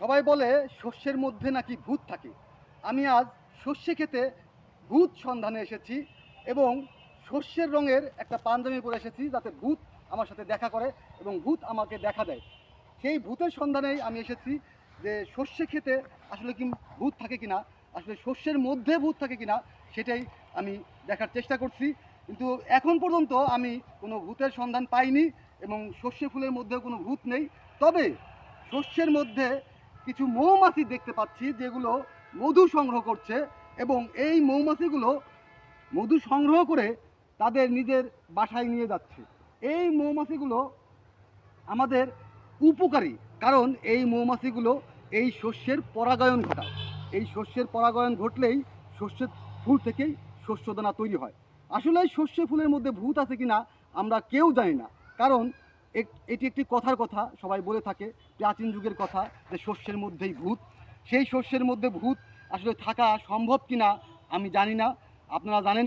সবাই বলে শস্যের মধ্যে নাকি ভূত থাকে। আমি আজ শস্যে খেতে ভূত সন্ধানে এসেছি এবং শস্যের রঙের একটা পাঞ্জাবি পরে এসেছি যাতে ভূত আমার সাথে দেখা করে এবং ভূত আমাকে দেখা দেয়। সেই ভূতের সন্ধানেই আমি এসেছি যে শস্যে খেতে আসলে কি ভূত থাকে কিনা, আসলে শস্যের মধ্যে ভূত থাকে কিনা সেটাই আমি দেখার চেষ্টা করছি। কিন্তু এখন পর্যন্ত আমি কোনো ভূতের সন্ধান পাইনি এবং শস্য ফুলের মধ্যেও কোনো ভূত নেই। তবে শস্যের মধ্যে কিছু মৌমাছি দেখতে পাচ্ছি যেগুলো মধু সংগ্রহ করছে এবং এই মৌমাছিগুলো মধু সংগ্রহ করে তাদের নিজের বাসায় নিয়ে যাচ্ছে। এই মৌমাছিগুলো আমাদের উপকারী, কারণ এই মৌমাছিগুলো এই শস্যের পরাগায়ন ঘটায়। এই শস্যের পরাগায়ন ঘটলেই শস্যের ফুল থেকেই শস্যদানা তৈরি হয়। আসলে শস্য ফুলের মধ্যে ভূত আছে কিনা আমরা কেউ জানি না, কারণ এটি একটি কথার কথা, সবাই বলে থাকে প্রাচীন যুগের কথা যে শস্যের মধ্যেই ভূত। সেই শস্যের মধ্যে ভূত আসলে থাকা সম্ভব কিনা আমি জানি না, আপনারা জানেন